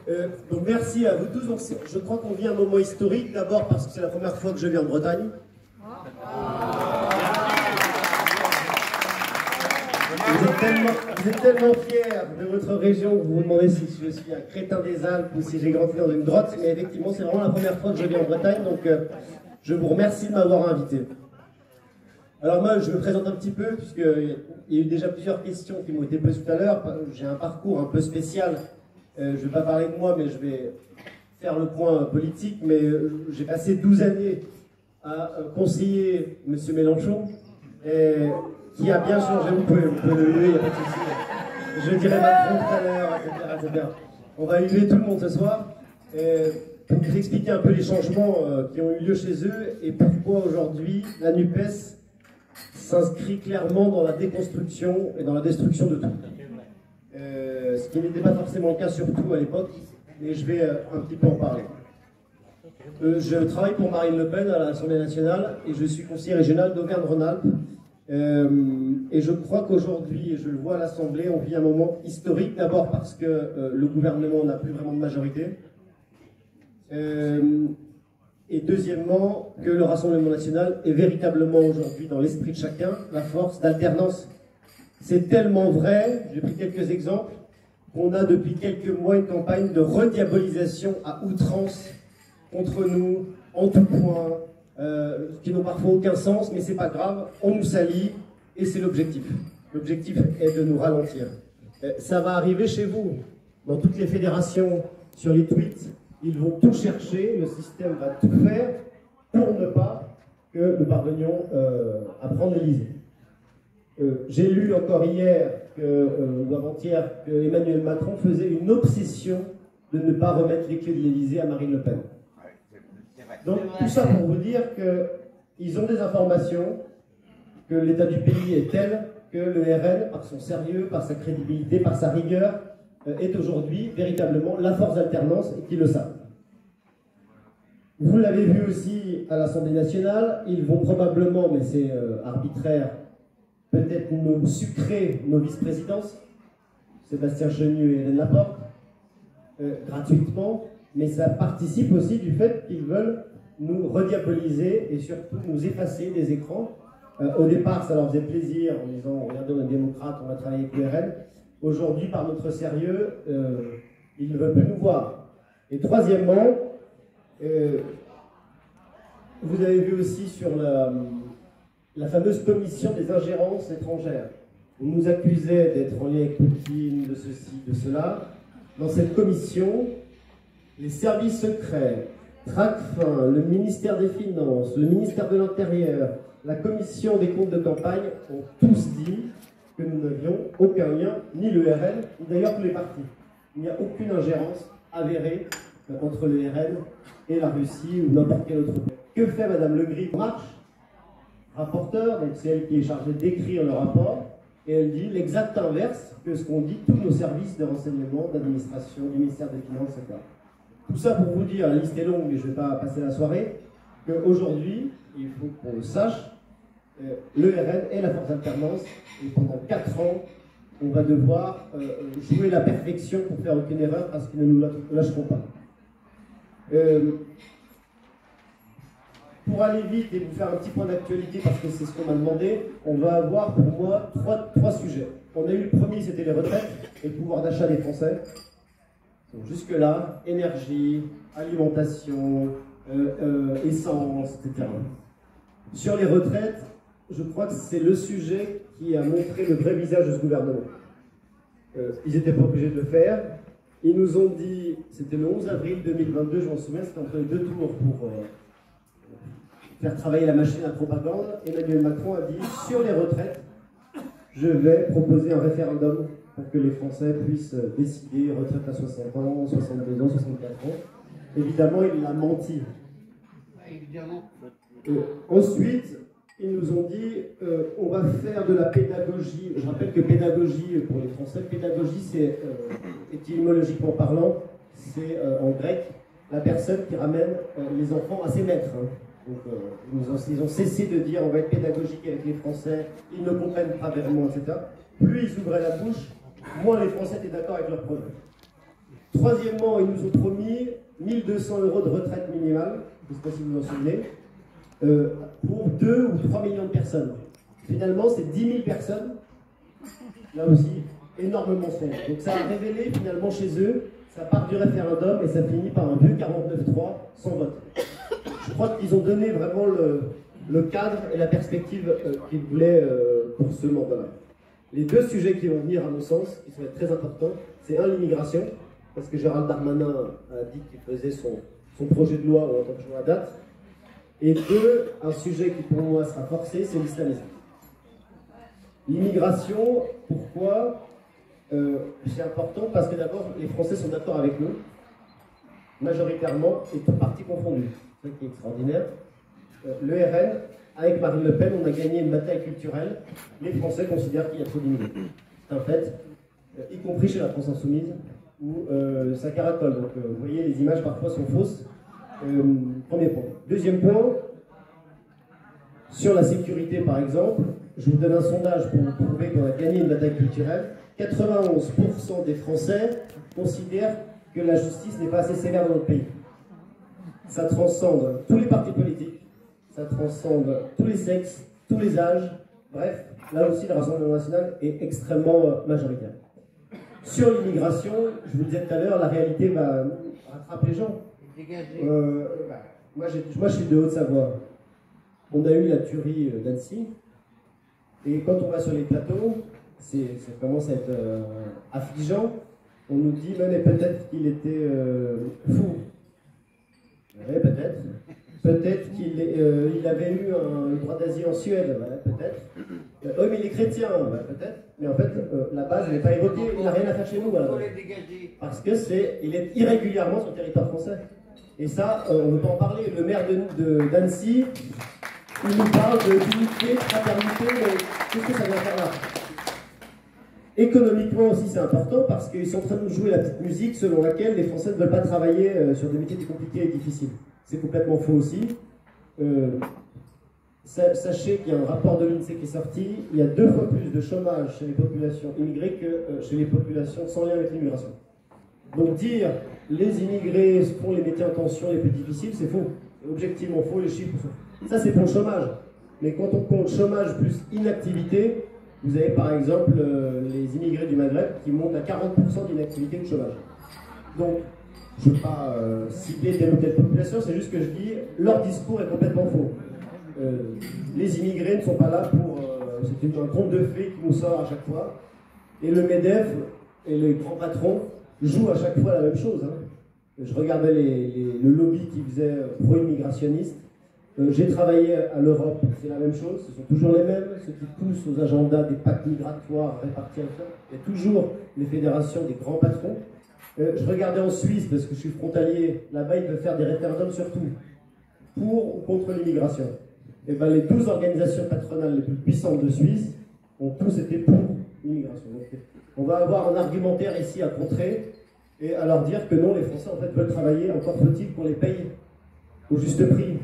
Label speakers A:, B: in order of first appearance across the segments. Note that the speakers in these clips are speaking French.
A: Donc merci à vous tous. Donc, je crois qu'on vit un moment historique, d'abord parce que c'est la première fois que je viens en Bretagne. Vous êtes tellement fiers de votre région que vous vous demandez si je suis un crétin des Alpes ou si j'ai grandi dans une grotte, mais effectivement c'est vraiment la première fois que je viens en Bretagne, donc je vous remercie de m'avoir invité. Alors moi je me présente un petit peu, puisqu'il y a eu déjà plusieurs questions qui m'ont été posées tout à l'heure. J'ai un parcours un peu spécial, je ne vais pas parler de moi, mais je vais faire le point politique, mais j'ai passé 12 années à conseiller M. Mélenchon, qui a bien changé. Vous pouvez le huer, il n'y a pas de souci. Je dirai Macron tout à l'heure, etc. On va huer tout le monde ce soir, pour vous expliquer un peu les changements qui ont eu lieu chez eux et pourquoi aujourd'hui la NUPES s'inscrit clairement dans la déconstruction et dans la destruction de tout. Ce qui n'était pas forcément le cas surtout à l'époque, mais je vais un petit peu en parler. Je travaille pour Marine Le Pen à l'Assemblée nationale et je suis conseiller régional d'Auvergne-Rhône-Alpes. Et je crois qu'aujourd'hui, et je le vois à l'Assemblée, on vit un moment historique, d'abord parce que le gouvernement n'a plus vraiment de majorité, et deuxièmement, que le Rassemblement national est véritablement aujourd'hui dans l'esprit de chacun la force d'alternance. C'est tellement vrai, j'ai pris quelques exemples, qu'on a depuis quelques mois une campagne de rediabolisation à outrance contre nous, en tout point, qui n'ont parfois aucun sens, mais c'est pas grave, on nous salit, et c'est l'objectif. L'objectif est de nous ralentir. Ça va arriver chez vous, dans toutes les fédérations, sur les tweets, ils vont tout chercher, le système va tout faire pour ne pas que nous parvenions à prendre l'Élysée. J'ai lu encore hier, ou avant-hier, que Emmanuel Macron faisait une obsession de ne pas remettre les clés de l'Élysée à Marine Le Pen. Donc tout ça pour vous dire qu'ils ont des informations, que l'état du pays est tel que le RN, par son sérieux, par sa crédibilité, par sa rigueur, est aujourd'hui véritablement la force d'alternance et qu'ils le savent. Vous l'avez vu aussi à l'Assemblée nationale, ils vont probablement, mais c'est arbitraire, peut-être nous sucrer nos vice-présidences, Sébastien Chenu et Hélène Laporte, gratuitement, mais ça participe aussi du fait qu'ils veulent nous rediaboliser et surtout nous effacer des écrans. Au départ, ça leur faisait plaisir en disant « Regardez, on est démocrate, on va travailler avec l'URL ». Aujourd'hui, par notre sérieux, ils ne veulent plus nous voir. Et troisièmement, vous avez vu aussi sur la fameuse commission des ingérences étrangères. On nous accusait d'être en lien avec Poutine, de ceci, de cela. Dans cette commission, les services secrets, Tracfin, le ministère des Finances, le ministère de l'Intérieur, la commission des comptes de campagne ont tous dit que nous n'avions aucun lien, ni le RN, ni d'ailleurs tous les partis. Il n'y a aucune ingérence avérée entre le RN et la Russie ou n'importe quel autre pays. Que fait Madame Le Gri? Marche, rapporteur, donc c'est elle qui est chargée d'écrire le rapport, et elle dit l'exact inverse que ce qu'ont dit tous nos services de renseignement, d'administration, du ministère des Finances, etc. Tout ça pour vous dire, la liste est longue, mais je ne vais pas passer la soirée, qu'aujourd'hui, il faut qu'on le sache, le RN est la force d'alternance, et pendant 4 ans, on va devoir jouer la perfection pour faire aucune erreur, parce qu'ils ne nous lâcheront pas. Pour aller vite et vous faire un petit point d'actualité, parce que c'est ce qu'on m'a demandé, on va avoir pour moi trois sujets. On a eu le premier, c'était les retraites et le pouvoir d'achat des Français. Jusque-là, énergie, alimentation, essence, etc. Sur les retraites, je crois que c'est le sujet qui a montré le vrai visage de ce gouvernement. Ils n'étaient pas obligés de le faire. Ils nous ont dit, c'était le 11 avril 2022, je m'en souviens, c'était entre les deux tours pour faire travailler la machine à propagande. Emmanuel Macron a dit, sur les retraites, je vais proposer un référendum pour que les Français puissent décider, retraite à 60 ans, 62 ans, 64 ans. Évidemment, il a menti.
B: Évidemment.
A: Ensuite, ils nous ont dit, on va faire de la pédagogie. Je rappelle que pédagogie, pour les Français, pédagogie, c'est, étymologiquement parlant, c'est en grec, la personne qui ramène les enfants à ses maîtres. Hein. Donc, ils ont cessé de dire on va être pédagogique avec les Français, ils ne comprennent pas vraiment, etc. Plus ils ouvraient la bouche, moins les Français étaient d'accord avec leur projet. Troisièmement, ils nous ont promis 1200 € de retraite minimale, je ne sais pas si vous vous en souvenez, pour 2 ou 3 millions de personnes. Finalement, c'est 10 000 personnes, là aussi, énormément sombre. Donc ça a révélé finalement chez eux, ça part du référendum et ça finit par un vieux 49-3 sans vote. Je crois qu'ils ont donné vraiment le cadre et la perspective qu'ils voulaient pour ce mandat-là. Les deux sujets qui vont venir, à mon sens, qui sont très importants, c'est un, l'immigration, parce que Gérald Darmanin a dit qu'il faisait son projet de loi, on entend toujours la date, et deux, un sujet qui pour moi sera forcé, c'est l'islamisme. L'immigration, pourquoi c'est important? Parce que d'abord, les Français sont d'accord avec nous, majoritairement, et tout parti confondu. C'est ça qui est extraordinaire. Le RN, avec Marine Le Pen, on a gagné une bataille culturelle. Les Français considèrent qu'il y a trop d'immigrés. C'est un fait, y compris chez la France Insoumise, où ça caracole. Donc, vous voyez, les images parfois sont fausses. Premier point. Deuxième point, sur la sécurité par exemple, je vous donne un sondage pour vous prouver qu'on a gagné une bataille culturelle. 91% des Français considèrent que la justice n'est pas assez sévère dans notre pays. Ça transcende tous les partis politiques, ça transcende tous les sexes, tous les âges. Bref, là aussi, le Rassemblement national est extrêmement majoritaire. Sur l'immigration, je vous le disais tout à l'heure, la réalité va rattraper les gens. Moi, je suis de Haute-Savoie. On a eu la tuerie d'Annecy. Et quand on va sur les plateaux, ça commence à être affligeant. On nous dit, mais peut-être qu'il était fou. Oui, peut-être. Peut-être qu'il avait eu un droit d'asile en Suède. Ouais, peut-être. Oui, mais il est chrétien. Ouais, peut-être. Mais en fait, la base n'est pas évoquée. Il n'a rien à faire chez nous. Voilà. Parce que il est irrégulièrement sur le territoire français. Et ça, on ne peut pas en parler. Le maire d'Annecy, il nous parle d'unité, de fraternité, mais qu'est-ce que ça vient faire là? Économiquement aussi, c'est important parce qu'ils sont en train de nous jouer la petite musique selon laquelle les Français ne veulent pas travailler sur des métiers compliqués et difficiles. C'est complètement faux aussi. Sachez qu'il y a un rapport de l'INSEE qui est sorti. Il y a 2 fois plus de chômage chez les populations immigrées que chez les populations sans lien avec l'immigration. Donc dire les immigrés font les métiers en tension les plus difficiles, c'est faux. C'est objectivement faux, les chiffres sont faux. Ça, c'est pour le chômage. Mais quand on compte chômage plus inactivité, vous avez par exemple les immigrés du Maghreb qui montent à 40% d'inactivité de chômage. Donc, je ne veux pas cibler telle ou telle population, c'est juste que je dis, leur discours est complètement faux. Les immigrés ne sont pas là pour... c'est un conte de fées qui nous sort à chaque fois. Et le MEDEF et les grands patrons jouent à chaque fois la même chose. Hein. Je regardais le lobby qui faisait pro-immigrationniste. J'ai travaillé à l'Europe, c'est la même chose, ce sont toujours les mêmes, ceux qui poussent aux agendas des pactes migratoires répartis en France. Il y a toujours les fédérations des grands patrons. Je regardais en Suisse, parce que je suis frontalier, là-bas ils peuvent faire des référendums sur tout, pour ou contre l'immigration. Et ben, les 12 organisations patronales les plus puissantes de Suisse ont tous été pour l'immigration. Donc, on va avoir un argumentaire ici à contrer et à leur dire que non, les Français en fait veulent travailler, encore faut-il qu'on les paye au juste prix.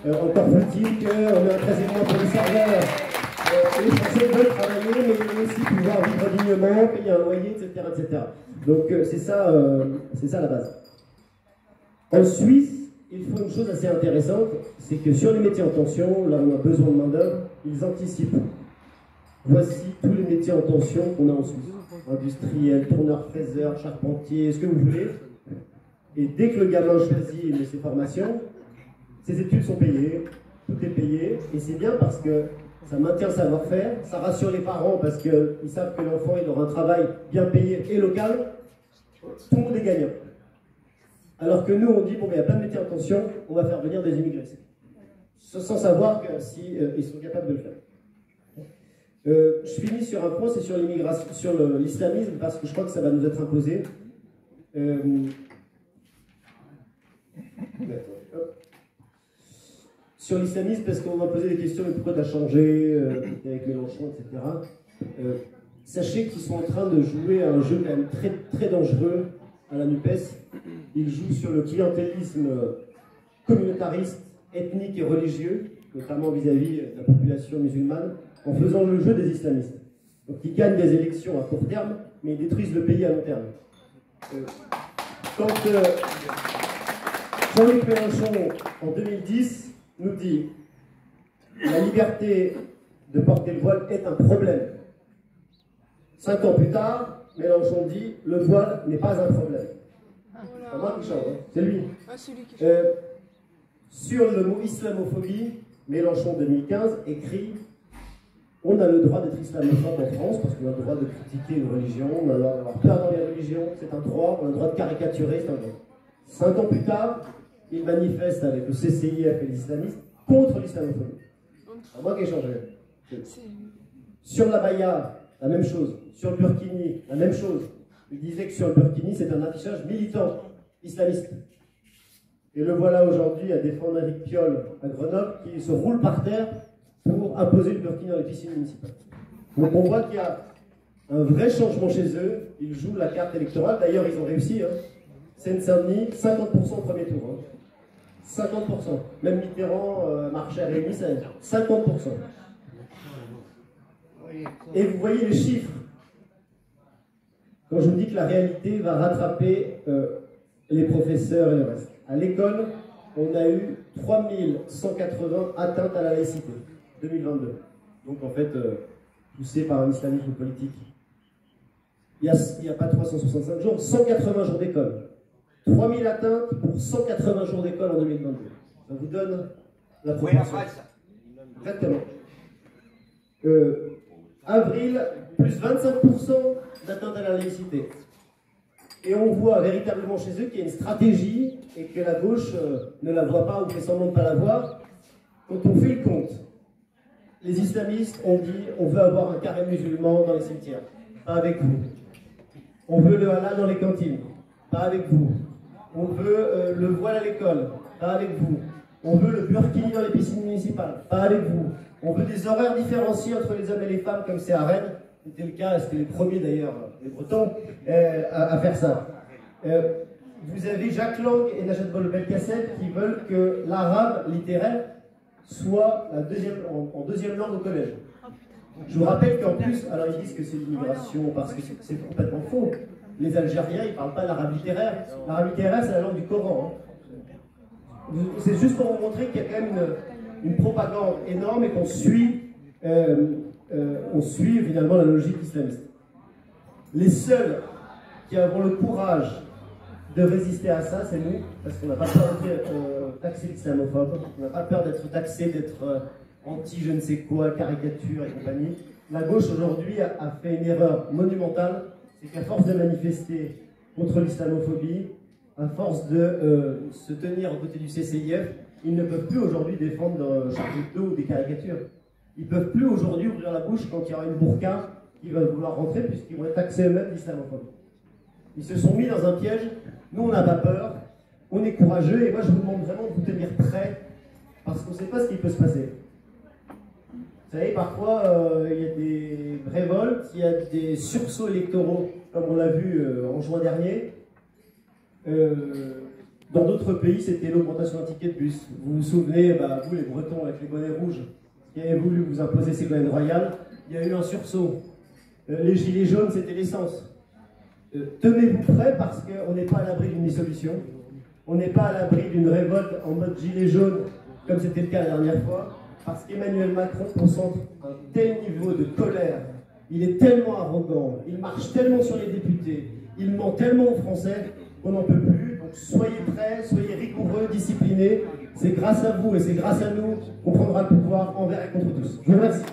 A: Encore faut-il qu'on ait un 13e pour les serveurs. Les Français veulent travailler, mais ils veulent aussi pouvoir vivre dignement, payer un loyer, etc. etc. Donc c'est ça la base. En Suisse, il faut une chose assez intéressante, c'est que sur les métiers en tension, là où on a besoin de main-d'œuvre, ils anticipent. Voici tous les métiers en tension qu'on a en Suisse. Industriel, tourneur, fraiseur, charpentier, ce que vous voulez. Et dès que le gamin choisit ses formations, ses études sont payées, tout est payé, et c'est bien parce que ça maintient le savoir-faire, ça rassure les parents parce qu'ils savent que l'enfant il aura un travail bien payé et local, tout le monde est gagnant. Alors que nous on dit, bon mais il y a plein de métiers en tension, on va faire venir des immigrés. Sans savoir que si, ils sont capables de le faire. Je finis sur un point, c'est sur l'immigration, sur l'islamisme, parce que je crois que ça va nous être imposé. Sur l'islamisme, parce qu'on va poser des questions, mais pourquoi tu as changé avec Mélenchon, etc. Sachez qu'ils sont en train de jouer à un jeu quand même très, très dangereux à la NUPES. Ils jouent sur le clientélisme communautariste, ethnique et religieux, notamment vis-à-vis de la population musulmane, en faisant le jeu des islamistes. Donc ils gagnent des élections à court terme, mais ils détruisent le pays à long terme. Quand Jean-Luc Mélenchon, en 2010, nous dit « La liberté de porter le voile est un problème ». 5 ans plus tard, Mélenchon dit « Le voile n'est pas un problème ». C'est pas moi qui chante, hein, c'est lui. Sur le mot islamophobie, Mélenchon 2015 écrit « On a le droit d'être islamophobe en France parce qu'on a le droit de critiquer une religion, on a le droit d'avoir peur dans les religions, c'est un droit, on a le droit de caricaturer, c'est un droit. » 5 ans plus tard, il manifeste avec le CCIF et les islamistes contre l'islamophobie. C'est moi qui ai changé. Sur la baya, la même chose. Sur le burkini, la même chose. Il disait que sur le burkini, c'est un affichage militant, islamiste. Et le voilà aujourd'hui à défendre Éric Piolle à Grenoble, qui se roule par terre pour imposer le burkini dans les piscines municipales. Donc on voit qu'il y a un vrai changement chez eux. Ils jouent la carte électorale. D'ailleurs, ils ont réussi. Hein. Seine-Saint-Denis, 50% au premier tour. Hein. 50%. Même Mitterrand, Marchais réunis, c'est 50%. Et vous voyez les chiffres. Quand je vous dis que la réalité va rattraper les professeurs et le reste. À l'école, on a eu 3180 atteintes à la laïcité, 2022. Donc en fait, poussé par un islamisme politique. Il n'y a pas 365 jours, 180 jours d'école. 3000 atteintes pour 180 jours d'école en 2022. Ça vous donne la proportion. Exactement. Avril, plus 25% d'atteinte à la laïcité. Et on voit véritablement chez eux qu'il y a une stratégie et que la gauche ne la voit pas ou fait semblant de ne pas la voir. Quand on fait le compte, les islamistes ont dit on veut avoir un carré musulman dans les cimetières. Pas avec vous. On veut le halal dans les cantines. Pas avec vous. On veut le voile à l'école. Pas avec vous. On veut le burkini dans les piscines municipales. Pas avec vous. On veut des horaires différenciés entre les hommes et les femmes comme c'est à Rennes. C'était le cas, c'était les premiers d'ailleurs, les Bretons, à faire ça. Vous avez Jacques Lang et Najat Vallaud-Belkacem qui veulent que l'arabe littéraire soit en deuxième langue au collège. Je vous rappelle qu'en plus, alors ils disent que c'est l'immigration parce que c'est complètement faux. Les Algériens, ils ne parlent pas l'arabe littéraire. L'arabe littéraire, c'est la langue du Coran. Hein. C'est juste pour vous montrer qu'il y a quand même une propagande énorme et qu'on suit finalement la logique islamiste. Les seuls qui avons le courage de résister à ça, c'est nous, parce qu'on n'a pas peur d'être taxé d'islamophobe, on n'a pas peur d'être taxé d'être anti je ne sais quoi, caricature et compagnie. La gauche aujourd'hui a fait une erreur monumentale, c'est qu'à force de manifester contre l'islamophobie, à force de se tenir aux côtés du CCIF, ils ne peuvent plus aujourd'hui défendre Charlie Hebdo ou des caricatures. Ils ne peuvent plus aujourd'hui ouvrir la bouche quand il y aura une burqa qui va vouloir rentrer puisqu'ils vont être taxés eux-mêmes d'islamophobie. Ils se sont mis dans un piège, nous on n'a pas peur, on est courageux et moi je vous demande vraiment de vous tenir prêts parce qu'on ne sait pas ce qui peut se passer. Vous savez, parfois il y a des révoltes, il y a des sursauts électoraux comme on l'a vu en juin dernier. Dans d'autres pays, c'était l'augmentation d'un ticket de bus. Vous vous souvenez, vous les Bretons avec les bonnets rouges, qui avaient voulu vous imposer Ségolène Royal, il y a eu un sursaut. Les gilets jaunes, c'était l'essence. Tenez-vous prêts parce qu'on n'est pas à l'abri d'une dissolution. On n'est pas à l'abri d'une révolte en mode gilet jaune, comme c'était le cas la dernière fois, parce qu'Emmanuel Macron concentre un tel niveau de colère. Il est tellement arrogant, il marche tellement sur les députés, il ment tellement aux Français qu'on n'en peut plus. Donc soyez prêts, soyez rigoureux, disciplinés. C'est grâce à vous et c'est grâce à nous qu'on prendra le pouvoir envers et contre tous. Je vous remercie.